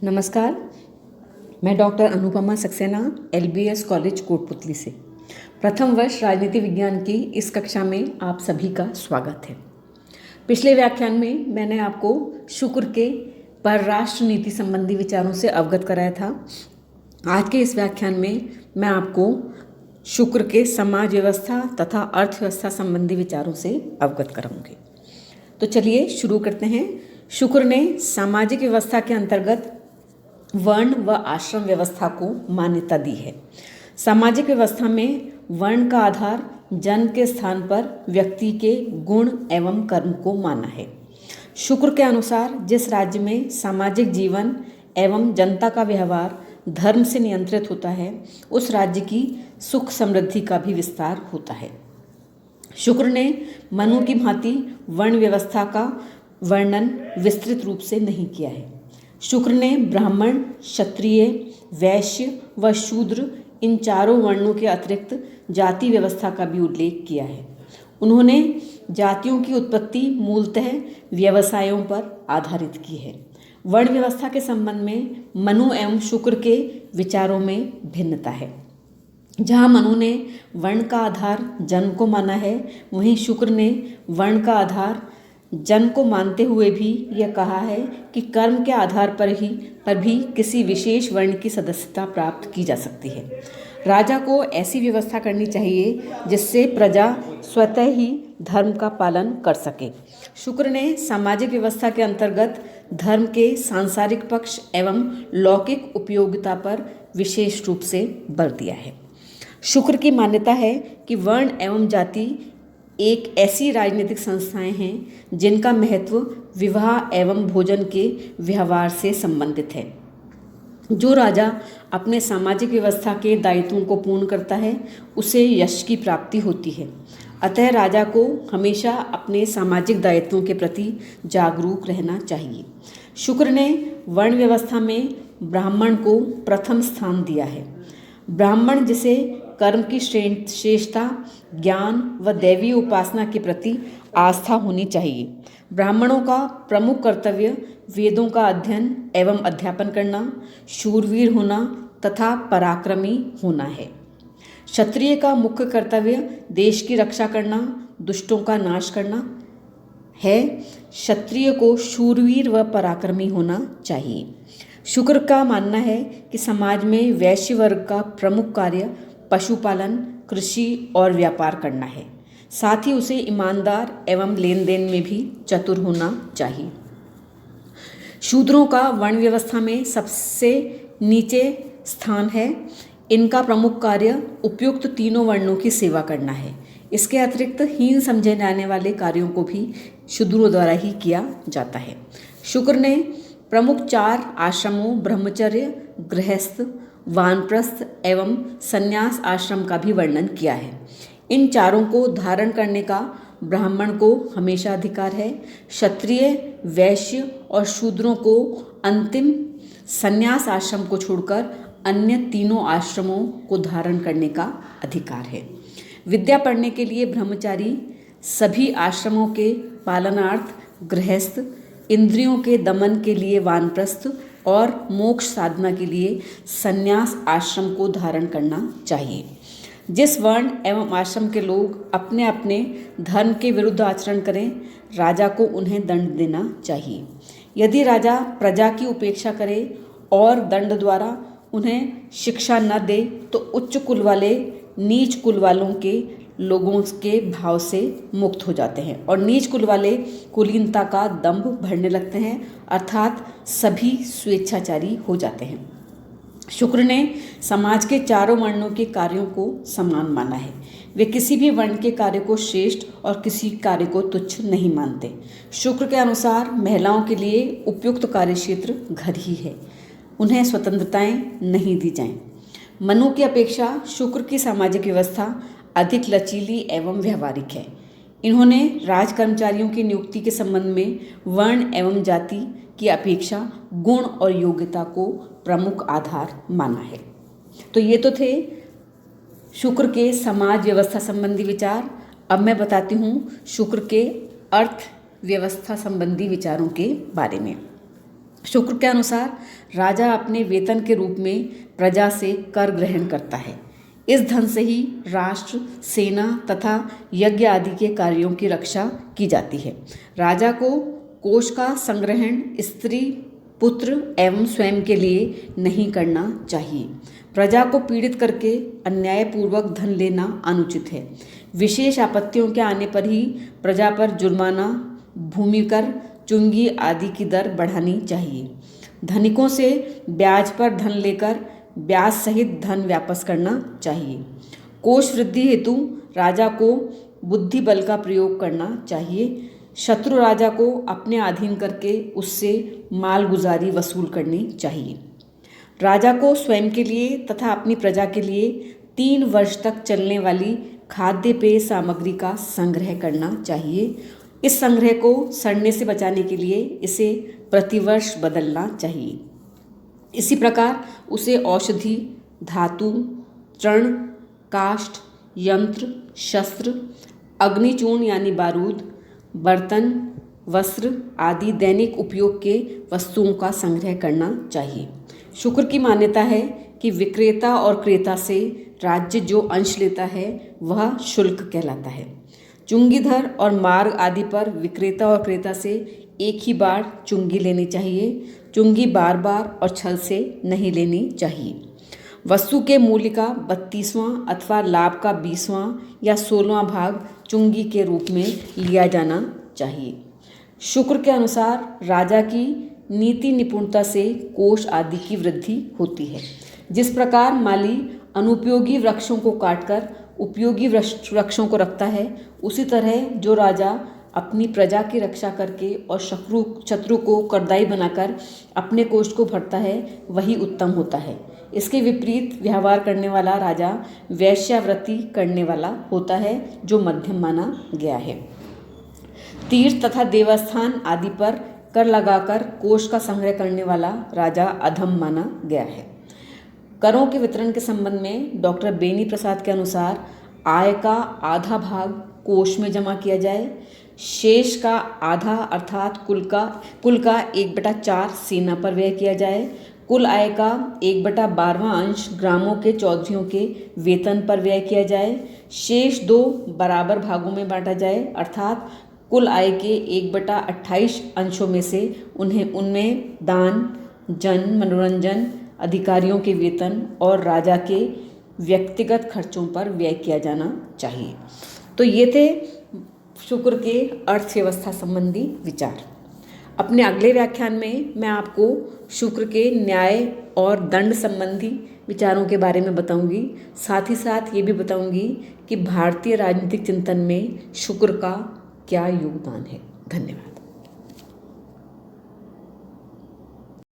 नमस्कार। मैं doctor Anupama Saxena LBS college Kotputli से प्रथम वर्ष राजनीति विज्ञान की इस कक्षा में आप सभी का स्वागत है। पिछले व्याख्यान में मैंने आपको शुक्र के परराष्ट्र नीति संबंधी विचारों से अवगत कराया था। आज के इस व्याख्यान में मैं आपको शुक्र के समाज व्यवस्था तथा अर्थव्यवस्था संबंधी विचारों से अवगत कराऊंगी। तो चलिए शुरू करते हैं। शुक्र ने सामाजिक व्यवस्था के अंतर्गत वर्ण व आश्रम व्यवस्था को मान्यता दी है। सामाजिक व्यवस्था में वर्ण का आधार जन्म के स्थान पर व्यक्ति के गुण एवं कर्म को माना है। शुक्र के अनुसार जिस राज्य में सामाजिक जीवन एवं जनता का व्यवहार धर्म से नियंत्रित होता है, उस राज्य की सुख समृद्धि का भी विस्तार होता है। शुक्र ने मनु की भांति वर्ण व्यवस्था का वर्णन विस्तृत रूप से नहीं किया है। शुक्र ने ब्राह्मण, क्षत्रिय, वैश्य व शूद्र इन चारों वर्णों के अतिरिक्त जाति व्यवस्था का भी उल्लेख किया है। उन्होंने जातियों की उत्पत्ति मूलतः व्यवसायों पर आधारित की है। वर्ण व्यवस्था के संबंध में मनु एवं शुक्र के विचारों में भिन्नता है। जहाँ मनु ने वर्ण का आधार जन्म को माना है, वहीं शुक्र ने वर्ण का आधार जन्म को मानते हुए भी यह कहा है कि कर्म के आधार पर भी किसी विशेष वर्ण की सदस्यता प्राप्त की जा सकती है। राजा को ऐसी व्यवस्था करनी चाहिए जिससे प्रजा स्वतः ही धर्म का पालन कर सके। शुक्र ने सामाजिक व्यवस्था के अंतर्गत धर्म के सांसारिक पक्ष एवं लौकिक उपयोगिता पर विशेष रूप से बल दिया है। शुक्र की मान्यता है कि वर्ण एवं जाति एक ऐसी राजनीतिक संस्थाएं हैं जिनका महत्व विवाह एवं भोजन के व्यवहार से संबंधित है। जो राजा अपने सामाजिक व्यवस्था के दायित्वों को पूर्ण करता है, उसे यश की प्राप्ति होती है। अतः राजा को हमेशा अपने सामाजिक दायित्वों के प्रति जागरूक रहना चाहिए। शुक्र ने वर्ण व्यवस्था में ब्राह्मण को प्रथम स्थान दिया है। ब्राह्मण जिसे कर्म की श्रेष्ठता, ज्ञान व दैवीय उपासना के प्रति आस्था होनी चाहिए। ब्राह्मणों का प्रमुख कर्तव्य वेदों का अध्ययन एवं अध्यापन करना, शूरवीर होना तथा पराक्रमी होना है। क्षत्रिय का मुख्य कर्तव्य देश की रक्षा करना, दुष्टों का नाश करना है। क्षत्रिय को शूरवीर व पराक्रमी होना चाहिए। शुक्र का मानना है कि समाज में वैश्य वर्ग का प्रमुख कार्य पशुपालन, कृषि और व्यापार करना है। साथ ही उसे ईमानदार एवं लेन देन में भी चतुर होना चाहिए। शूद्रों का वर्ण व्यवस्था में सबसे नीचे स्थान है। इनका प्रमुख कार्य उपयुक्त तीनों वर्णों की सेवा करना है। इसके अतिरिक्त हीन समझे जाने वाले कार्यों को भी शूद्रों द्वारा ही किया जाता है। शुक्र ने प्रमुख 4 आश्रमों ब्रह्मचर्य, गृहस्थ, वानप्रस्थ एवं संन्यास आश्रम का भी वर्णन किया है। इन चारों को धारण करने का ब्राह्मण को हमेशा अधिकार है। क्षत्रिय, वैश्य और शूद्रों को अंतिम संन्यास आश्रम को छोड़कर अन्य तीनों आश्रमों को धारण करने का अधिकार है। विद्या पढ़ने के लिए ब्रह्मचारी, सभी आश्रमों के पालनार्थ गृहस्थ, इंद्रियों के दमन के लिए वानप्रस्थ और मोक्ष साधना के लिए संन्यास आश्रम को धारण करना चाहिए। जिस वर्ण एवं आश्रम के लोग अपने अपने धर्म के विरुद्ध आचरण करें, राजा को उन्हें दंड देना चाहिए। यदि राजा प्रजा की उपेक्षा करे और दंड द्वारा उन्हें शिक्षा न दे, तो उच्च कुल वाले नीच कुल वालों के लोगों के भाव से मुक्त हो जाते हैं और नीच कुल वाले कुलीनता का दंभ भरने लगते हैं, अर्थात सभी स्वेच्छाचारी हो जाते हैं। शुक्र ने समाज के चारों वर्णों के कार्यों को समान माना है। वे किसी भी वर्ण के कार्य को श्रेष्ठ और किसी कार्य को तुच्छ नहीं मानते। शुक्र के अनुसार महिलाओं के लिए उपयुक्त कार्यक्षेत्र घर ही है। उन्हें स्वतंत्रताएं नहीं दी जाएं। मनु की अपेक्षा शुक्र की सामाजिक व्यवस्था अधिक लचीली एवं व्यवहारिक है। इन्होंने राज कर्मचारियों की नियुक्ति के संबंध में वर्ण एवं जाति की अपेक्षा गुण और योग्यता को प्रमुख आधार माना है। तो ये तो थे शुक्र के समाज व्यवस्था संबंधी विचार। अब मैं बताती हूँ शुक्र के अर्थ व्यवस्था संबंधी विचारों के बारे में। शुक्र के अनुसार राजा अपने वेतन के रूप में प्रजा से कर ग्रहण करता है। इस धन से ही राष्ट्र, सेना तथा यज्ञ आदि के कार्यों की रक्षा की जाती है। राजा को कोष का संग्रहण स्त्री, पुत्र एवं स्वयं के लिए नहीं करना चाहिए। प्रजा को पीड़ित करके अन्यायपूर्वक धन लेना अनुचित है। विशेष आपत्तियों के आने पर ही प्रजा पर जुर्माना, भूमि कर, चुंगी आदि की दर बढ़ानी चाहिए। धनिकों से ब्याज पर धन लेकर ब्याज सहित धन वापस करना चाहिए। कोष वृद्धि हेतु राजा को बुद्धि बल का प्रयोग करना चाहिए। शत्रु राजा को अपने अधीन करके उससे मालगुजारी वसूल करनी चाहिए। राजा को स्वयं के लिए तथा अपनी प्रजा के लिए 3 वर्ष तक चलने वाली खाद्य पेय सामग्री का संग्रह करना चाहिए। इस संग्रह को सड़ने से बचाने के लिए इसे प्रतिवर्ष बदलना चाहिए। इसी प्रकार उसे औषधि, धातु, तृण, काष्ठ, यंत्र, शस्त्र, अग्निचूर्ण यानी बारूद, बर्तन, वस्त्र आदि दैनिक उपयोग के वस्तुओं का संग्रह करना चाहिए। शुक्र की मान्यता है कि विक्रेता और क्रेता से राज्य जो अंश लेता है वह शुल्क कहलाता है। चुंगीधर और मार्ग आदि पर विक्रेता और क्रेता से एक ही बार चुंगी लेनी चाहिए। चुंगी बार बार और छल से नहीं लेनी चाहिए। वस्तु के मूल्य का 32वां अथवा लाभ का 20वां या 16वां भाग चुंगी के रूप में लिया जाना चाहिए। शुक्र के अनुसार राजा की नीति निपुणता से कोष आदि की वृद्धि होती है। जिस प्रकार माली अनुपयोगी वृक्षों को काटकर उपयोगी वृक्षों को रखता है, उसी तरह जो राजा अपनी प्रजा की रक्षा करके और शत्रु को करदाई बनाकर अपने कोष को भरता है वही उत्तम होता है। इसके विपरीत व्यवहार करने वाला राजा वेश्यावृत्ति करने वाला होता है, जो मध्यम माना गया है। तीर्थ तथा देवस्थान आदि पर कर लगाकर कोष का संग्रह करने वाला राजा अधम माना गया है। करों के वितरण के संबंध में डॉक्टर बेनी प्रसाद के अनुसार आय का आधा भाग कोष में जमा किया जाए, शेष का आधा अर्थात कुल का 1/4 सेना पर व्यय किया जाए, कुल आय का 1/12वां अंश ग्रामों के चौधरियों के वेतन पर व्यय किया जाए, शेष 2 बराबर भागों में बांटा जाए अर्थात कुल आय के 1/28 अंशों में से उनमें दान, जन मनोरंजन, अधिकारियों के वेतन और राजा के व्यक्तिगत खर्चों पर व्यय किया जाना चाहिए। तो ये थे शुक्र के अर्थव्यवस्था संबंधी विचार। अपने अगले व्याख्यान में मैं आपको शुक्र के न्याय और दंड संबंधी विचारों के बारे में बताऊंगी। साथ ही साथ ये भी बताऊंगी कि भारतीय राजनीतिक चिंतन में शुक्र का क्या योगदान है। धन्यवाद।